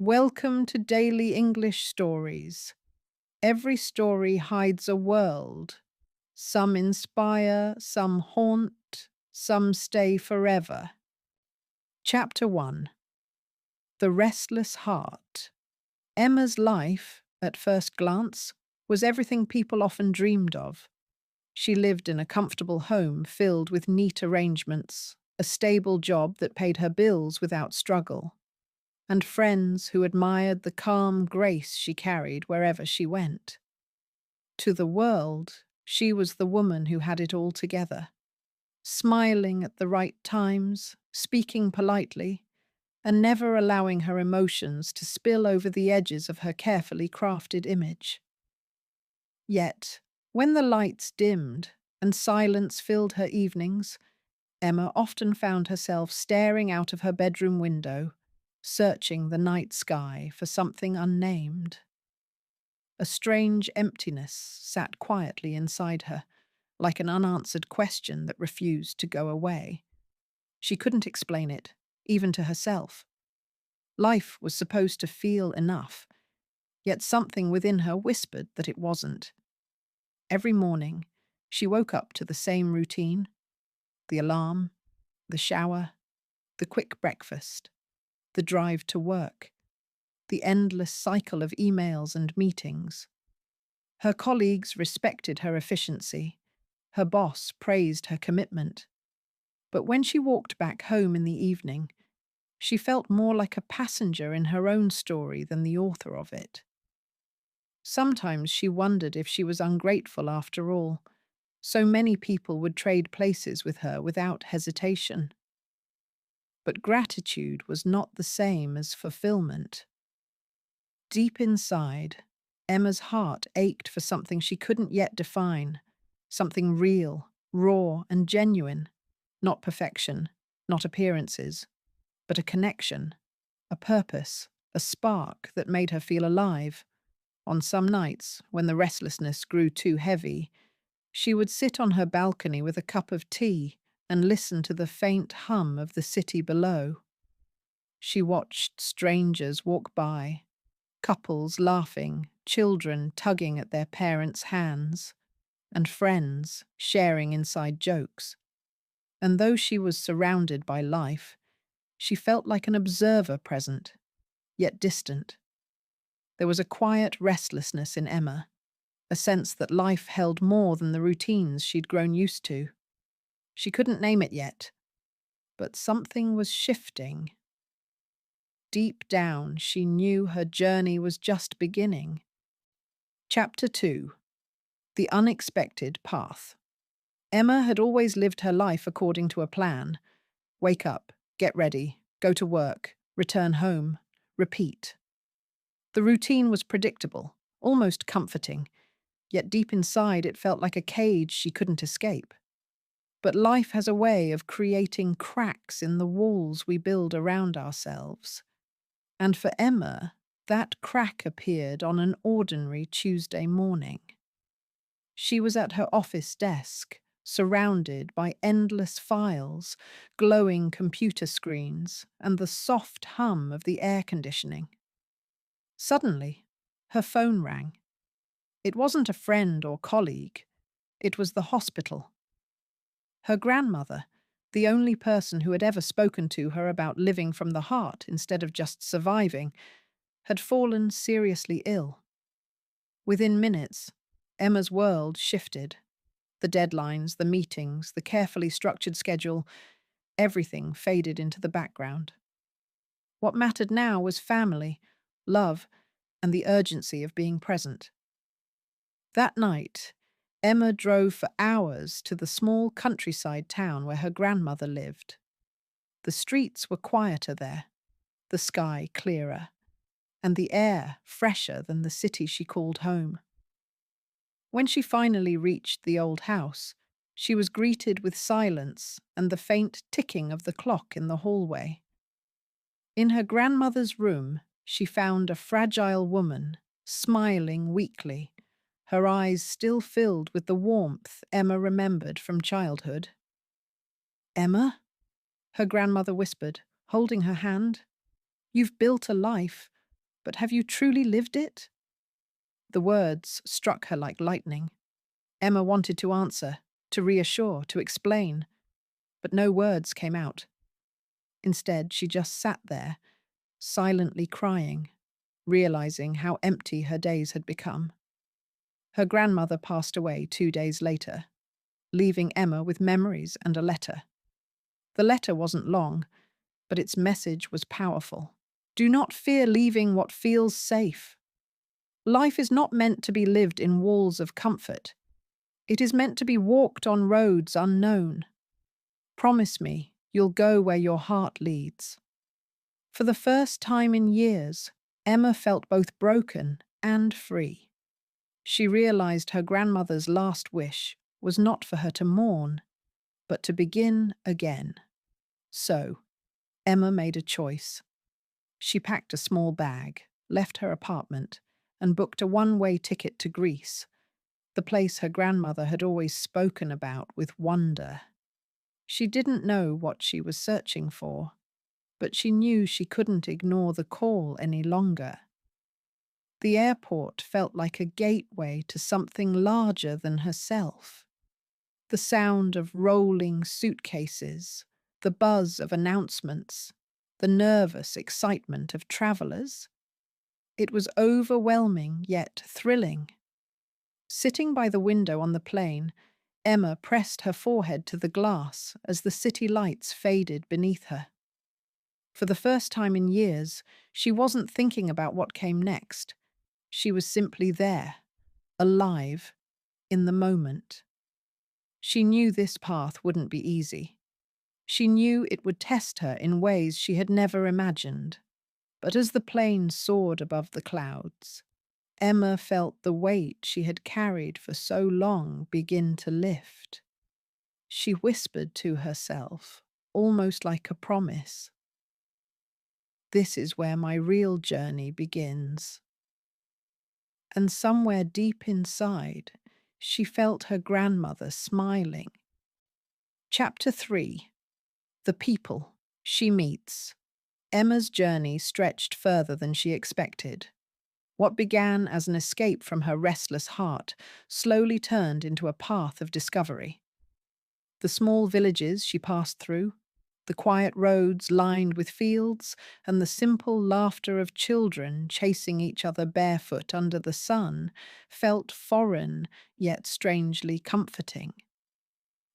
Welcome to Daily English Stories. Every story hides a world. Some inspire, some haunt, some stay forever. Chapter 1. The Restless Heart. Emma's life, at first glance, was everything people often dreamed of. She lived in a comfortable home filled with neat arrangements, a stable job that paid her bills without struggle, and friends who admired the calm grace she carried wherever she went. To the world, she was the woman who had it all together, smiling at the right times, speaking politely, and never allowing her emotions to spill over the edges of her carefully crafted image. Yet, when the lights dimmed and silence filled her evenings, Emma often found herself staring out of her bedroom window, searching the night sky for something unnamed. A strange emptiness sat quietly inside her, like an unanswered question that refused to go away. She couldn't explain it, even to herself. Life was supposed to feel enough, yet something within her whispered that it wasn't. Every morning, she woke up to the same routine: the alarm, the shower, the quick breakfast, the drive to work, the endless cycle of emails and meetings. Her colleagues respected her efficiency. Her boss praised her commitment. But when she walked back home in the evening, she felt more like a passenger in her own story than the author of it. Sometimes she wondered if she was ungrateful after all. So many people would trade places with her without hesitation. But gratitude was not the same as fulfillment. Deep inside, Emma's heart ached for something she couldn't yet define, something real, raw, and genuine, not perfection, not appearances, but a connection, a purpose, a spark that made her feel alive. On some nights, when the restlessness grew too heavy, she would sit on her balcony with a cup of tea and listen to the faint hum of the city below. She watched strangers walk by, couples laughing, children tugging at their parents' hands, and friends sharing inside jokes. And though she was surrounded by life, she felt like an observer present, yet distant. There was a quiet restlessness in Emma, a sense that life held more than the routines she'd grown used to. She couldn't name it yet, but something was shifting. Deep down, she knew her journey was just beginning. Chapter 2. The Unexpected Path. Emma had always lived her life according to a plan. Wake up, get ready, go to work, return home, repeat. The routine was predictable, almost comforting, yet deep inside it felt like a cage she couldn't escape. But life has a way of creating cracks in the walls we build around ourselves. And for Emma, that crack appeared on an ordinary Tuesday morning. She was at her office desk, surrounded by endless files, glowing computer screens, and the soft hum of the air conditioning. Suddenly, her phone rang. It wasn't a friend or colleague. It was the hospital. Her grandmother, the only person who had ever spoken to her about living from the heart instead of just surviving, had fallen seriously ill. Within minutes, Emma's world shifted. The deadlines, the meetings, the carefully structured schedule, everything faded into the background. What mattered now was family, love, and the urgency of being present. That night, Emma drove for hours to the small countryside town where her grandmother lived. The streets were quieter there, the sky clearer, and the air fresher than the city she called home. When she finally reached the old house, she was greeted with silence and the faint ticking of the clock in the hallway. In her grandmother's room, she found a fragile woman, smiling weakly, her eyes still filled with the warmth Emma remembered from childhood. "Emma?" her grandmother whispered, holding her hand. "You've built a life, but have you truly lived it?" The words struck her like lightning. Emma wanted to answer, to reassure, to explain, but no words came out. Instead, she just sat there, silently crying, realizing how empty her days had become. Her grandmother passed away 2 days later, leaving Emma with memories and a letter. The letter wasn't long, but its message was powerful. Do not fear leaving what feels safe. Life is not meant to be lived in walls of comfort. It is meant to be walked on roads unknown. Promise me you'll go where your heart leads. For the first time in years, Emma felt both broken and free. She realized her grandmother's last wish was not for her to mourn, but to begin again. So, Emma made a choice. She packed a small bag, left her apartment, and booked a one-way ticket to Greece, the place her grandmother had always spoken about with wonder. She didn't know what she was searching for, but she knew she couldn't ignore the call any longer. The airport felt like a gateway to something larger than herself. The sound of rolling suitcases, the buzz of announcements, the nervous excitement of travelers. It was overwhelming yet thrilling. Sitting by the window on the plane, Emma pressed her forehead to the glass as the city lights faded beneath her. For the first time in years, she wasn't thinking about what came next. She was simply there, alive, in the moment. She knew this path wouldn't be easy. She knew it would test her in ways she had never imagined. But as the plane soared above the clouds, Emma felt the weight she had carried for so long begin to lift. She whispered to herself, almost like a promise, "This is where my real journey begins." And somewhere deep inside, she felt her grandmother smiling. Chapter 3. The People She Meets. Emma's journey stretched further than she expected. What began as an escape from her restless heart slowly turned into a path of discovery. The small villages she passed through, the quiet roads lined with fields, and the simple laughter of children chasing each other barefoot under the sun felt foreign yet strangely comforting.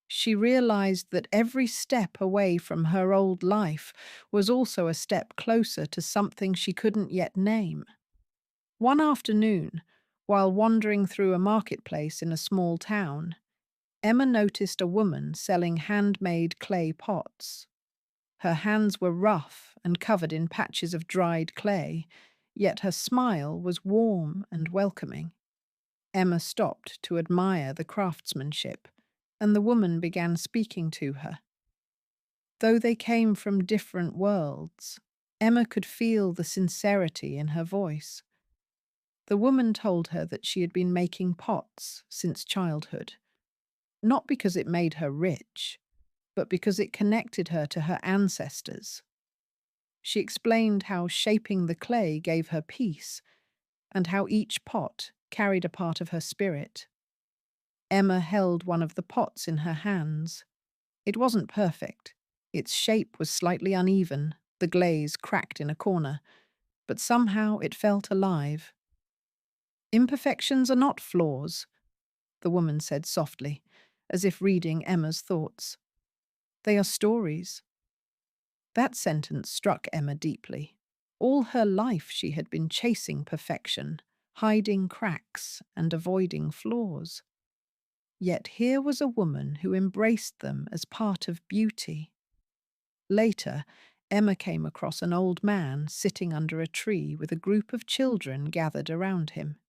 She realized that every step away from her old life was also a step closer to something she couldn't yet name. One afternoon, while wandering through a marketplace in a small town, Emma noticed a woman selling handmade clay pots. Her hands were rough and covered in patches of dried clay, yet her smile was warm and welcoming. Emma stopped to admire the craftsmanship, and the woman began speaking to her. Though they came from different worlds, Emma could feel the sincerity in her voice. The woman told her that she had been making pots since childhood, not because it made her rich, but because it connected her to her ancestors. She explained how shaping the clay gave her peace, and how each pot carried a part of her spirit. Emma held one of the pots in her hands. It wasn't perfect. Its shape was slightly uneven, the glaze cracked in a corner, but somehow it felt alive. "Imperfections are not flaws," the woman said softly, as if reading Emma's thoughts. "They are stories." That sentence struck Emma deeply. All her life she had been chasing perfection, hiding cracks and avoiding flaws. Yet here was a woman who embraced them as part of beauty. Later, Emma came across an old man sitting under a tree with a group of children gathered around him.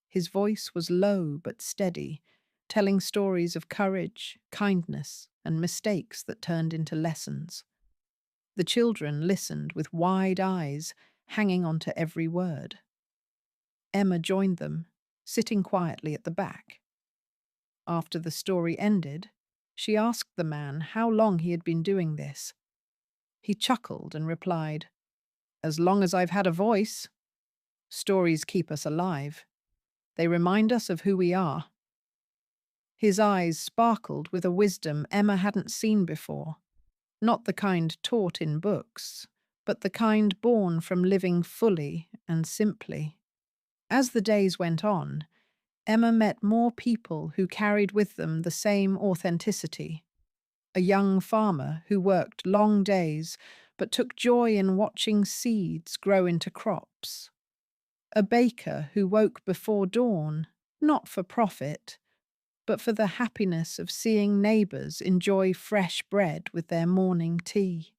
His voice was low but steady, telling stories of courage, kindness, and mistakes that turned into lessons. The children listened with wide eyes, hanging on to every word. Emma joined them, sitting quietly at the back. After the story ended, she asked the man how long he had been doing this. He chuckled and replied, "As long as I've had a voice." Stories keep us alive. They remind us of who we are. His eyes sparkled with a wisdom Emma hadn't seen before, not the kind taught in books, but the kind born from living fully and simply. As the days went on, Emma met more people who carried with them the same authenticity. A young farmer who worked long days but took joy in watching seeds grow into crops. A baker who woke before dawn, not for profit, but for the happiness of seeing neighbours enjoy fresh bread with their morning tea.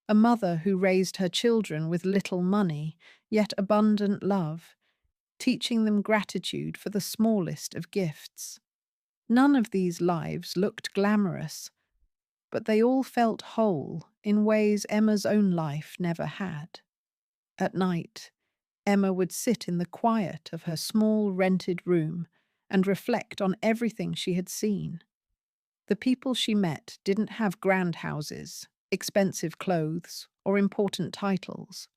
A mother who raised her children with little money, yet abundant love, teaching them gratitude for the smallest of gifts. None of these lives looked glamorous, but they all felt whole in ways Emma's own life never had. At night, Emma would sit in the quiet of her small rented room and reflect on everything she had seen. The people she met didn't have grand houses, expensive clothes, or important titles.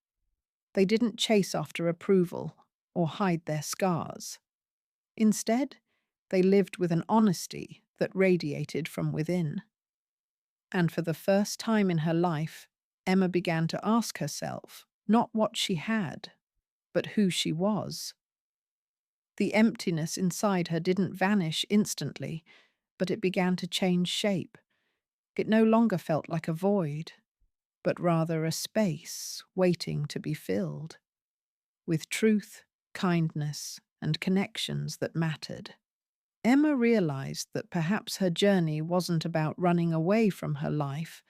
They didn't chase after approval or hide their scars. Instead, they lived with an honesty that radiated from within. And for the first time in her life, Emma began to ask herself not what she had, but who she was. The emptiness inside her didn't vanish instantly, but it began to change shape. It no longer felt like a void, but rather a space waiting to be filled with truth, kindness, and connections that mattered. Emma realized that perhaps her journey wasn't about running away from her life,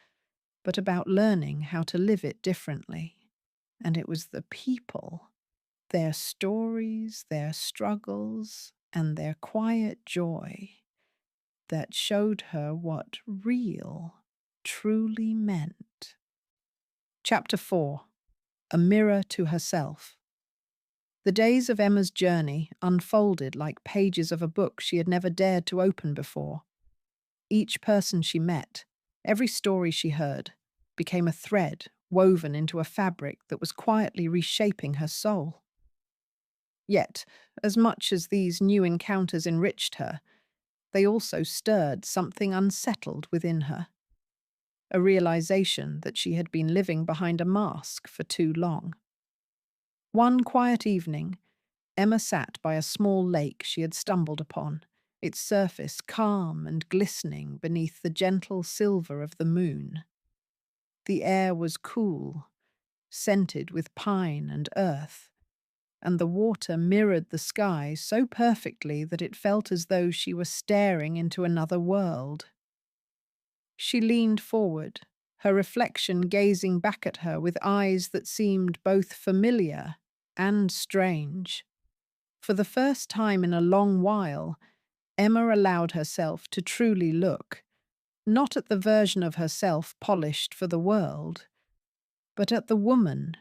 but about learning how to live it differently. And it was the people, their stories, their struggles, and their quiet joy that showed her what real truly meant. Chapter 4. A Mirror to Herself. The days of Emma's journey unfolded like pages of a book she had never dared to open before. Each person she met, every story she heard, became a thread woven into a fabric that was quietly reshaping her soul. Yet, as much as these new encounters enriched her, they also stirred something unsettled within her. A realization that she had been living behind a mask for too long. One quiet evening, Emma sat by a small lake she had stumbled upon, its surface calm and glistening beneath the gentle silver of the moon. The air was cool, scented with pine and earth, and the water mirrored the sky so perfectly that it felt as though she were staring into another world. She leaned forward, her reflection gazing back at her with eyes that seemed both familiar and strange. For the first time in a long while, Emma allowed herself to truly look, not at the version of herself polished for the world, but at the woman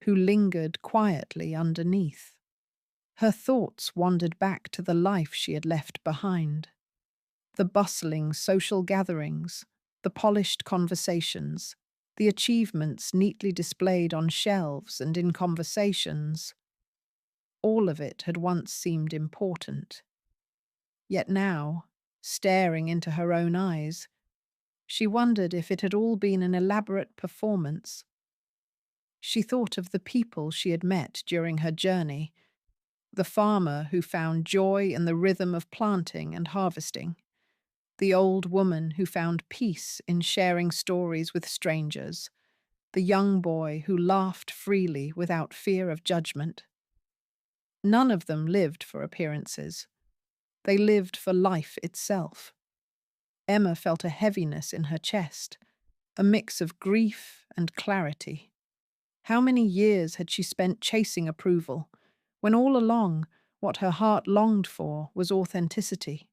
who lingered quietly underneath. Her thoughts wandered back to the life she had left behind. The bustling social gatherings, the polished conversations, the achievements neatly displayed on shelves and in conversations. All of it had once seemed important. Yet now, staring into her own eyes, she wondered if it had all been an elaborate performance. She thought of the people she had met during her journey, the farmer who found joy in the rhythm of planting and harvesting, the old woman who found peace in sharing stories with strangers, the young boy who laughed freely without fear of judgment. None of them lived for appearances. They lived for life itself. Emma felt a heaviness in her chest, a mix of grief and clarity. How many years had she spent chasing approval, when all along what her heart longed for was authenticity?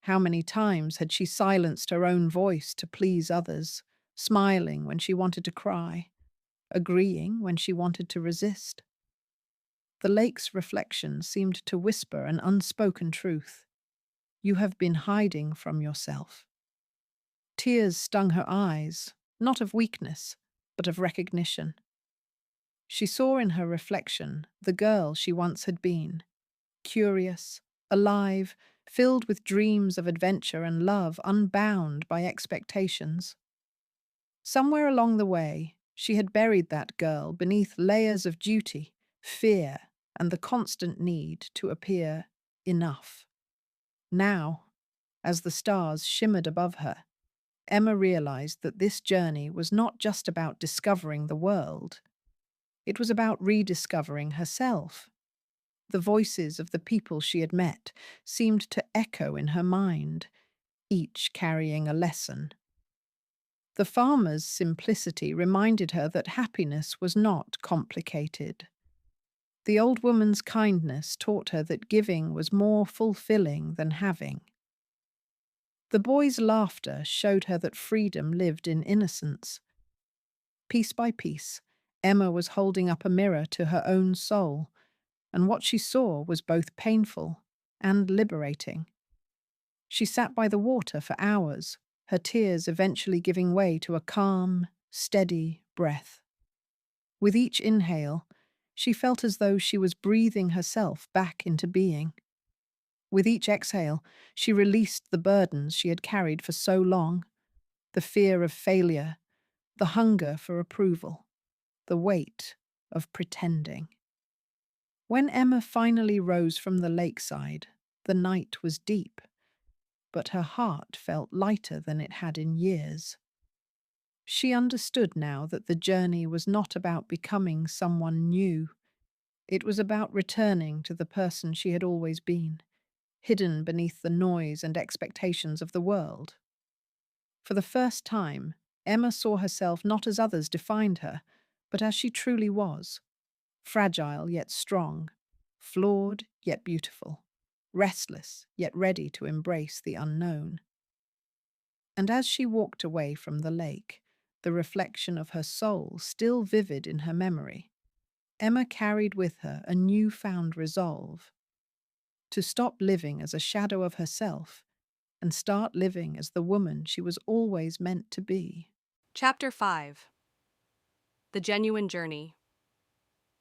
How many times had she silenced her own voice to please others, smiling when she wanted to cry, agreeing when she wanted to resist? The lake's reflection seemed to whisper an unspoken truth. You have been hiding from yourself. Tears stung her eyes, not of weakness, but of recognition. She saw in her reflection the girl she once had been, curious, alive, filled with dreams of adventure and love unbound by expectations. Somewhere along the way, she had buried that girl beneath layers of duty, fear, and the constant need to appear enough. Now, as the stars shimmered above her, Emma realized that this journey was not just about discovering the world, it was about rediscovering herself. The voices of the people she had met seemed to echo in her mind, each carrying a lesson. The farmer's simplicity reminded her that happiness was not complicated. The old woman's kindness taught her that giving was more fulfilling than having. The boy's laughter showed her that freedom lived in innocence. Piece by piece, Emma was holding up a mirror to her own soul, and what she saw was both painful and liberating. She sat by the water for hours, her tears eventually giving way to a calm, steady breath. With each inhale, she felt as though she was breathing herself back into being. With each exhale, she released the burdens she had carried for so long, the fear of failure, the hunger for approval, the weight of pretending. When Emma finally rose from the lakeside, the night was deep, but her heart felt lighter than it had in years. She understood now that the journey was not about becoming someone new. It was about returning to the person she had always been, hidden beneath the noise and expectations of the world. For the first time, Emma saw herself not as others defined her, but as she truly was, fragile yet strong, flawed yet beautiful, restless yet ready to embrace the unknown. And as she walked away from the lake, the reflection of her soul still vivid in her memory, Emma carried with her a newfound resolve to stop living as a shadow of herself and start living as the woman she was always meant to be. Chapter 5. The Genuine Journey.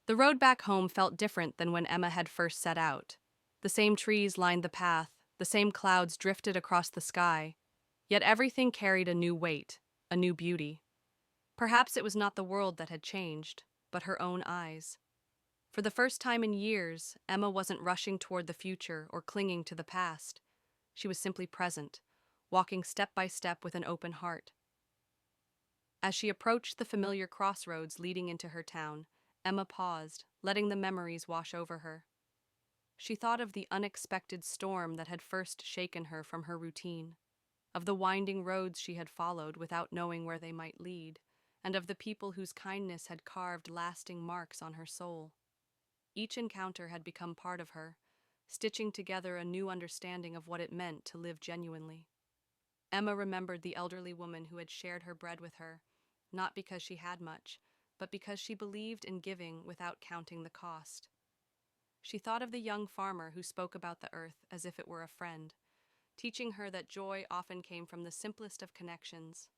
The road back home felt different than when Emma had first set out. The same trees lined the path, the same clouds drifted across the sky, yet everything carried a new weight, a new beauty. Perhaps it was not the world that had changed, but her own eyes. For the first time in years, Emma wasn't rushing toward the future or clinging to the past. She was simply present, walking step by step with an open heart. As she approached the familiar crossroads leading into her town, Emma paused, letting the memories wash over her. She thought of the unexpected storm that had first shaken her from her routine, of the winding roads she had followed without knowing where they might lead, and of the people whose kindness had carved lasting marks on her soul. Each encounter had become part of her, stitching together a new understanding of what it meant to live genuinely. Emma remembered the elderly woman who had shared her bread with her, not because she had much, but because she believed in giving without counting the cost. She thought of the young farmer who spoke about the earth as if it were a friend, teaching her that joy often came from the simplest of connections.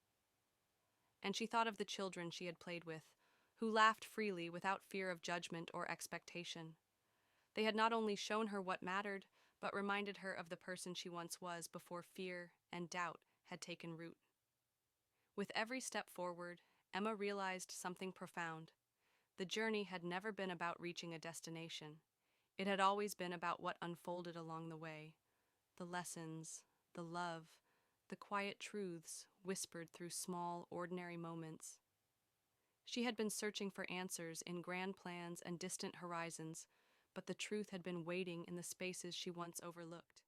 And she thought of the children she had played with, who laughed freely without fear of judgment or expectation. They had not only shown her what mattered, but reminded her of the person she once was before fear and doubt had taken root. With every step forward, Emma realized something profound. The journey had never been about reaching a destination. It had always been about what unfolded along the way, the lessons, the love, the quiet truths whispered through small, ordinary moments. She had been searching for answers in grand plans and distant horizons, but the truth had been waiting in the spaces she once overlooked.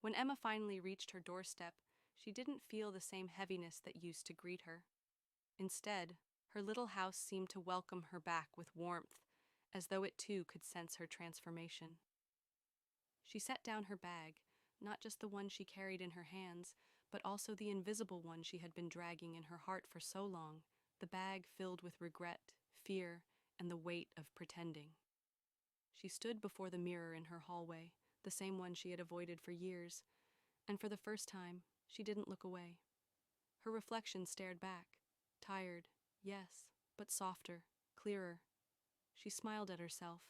When Emma finally reached her doorstep, she didn't feel the same heaviness that used to greet her. Instead, her little house seemed to welcome her back with warmth, as though it too could sense her transformation. She set down her bag, not just the one she carried in her hands, but also the invisible one she had been dragging in her heart for so long, the bag filled with regret, fear, and the weight of pretending. She stood before the mirror in her hallway, the same one she had avoided for years, and for the first time, she didn't look away. Her reflection stared back, tired, yes, but softer, clearer. She smiled at herself,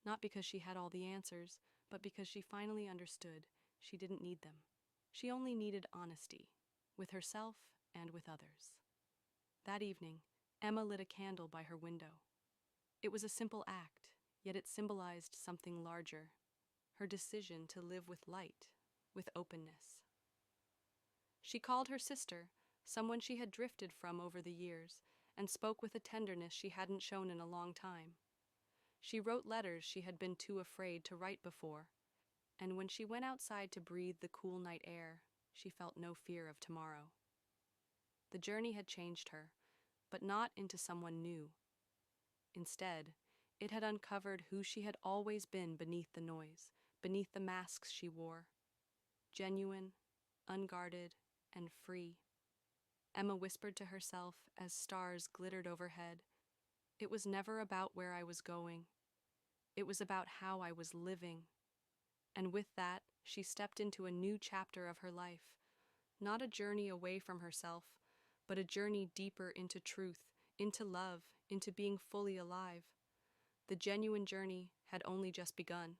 not because she had all the answers, but because she finally understood she didn't need them. She only needed honesty, with herself and with others. That evening, Emma lit a candle by her window. It was a simple act, yet it symbolized something larger, her decision to live with light, with openness. She called her sister, someone she had drifted from over the years, and spoke with a tenderness she hadn't shown in a long time. She wrote letters she had been too afraid to write before, and when she went outside to breathe the cool night air, she felt no fear of tomorrow. The journey had changed her, but not into someone new. Instead, it had uncovered who she had always been beneath the noise, beneath the masks she wore. Genuine, unguarded, and free. Emma whispered to herself as stars glittered overhead, "It was never about where I was going. It was about how I was living." And with that, she stepped into a new chapter of her life, not a journey away from herself, but a journey deeper into truth, into love, into being fully alive. The genuine journey had only just begun,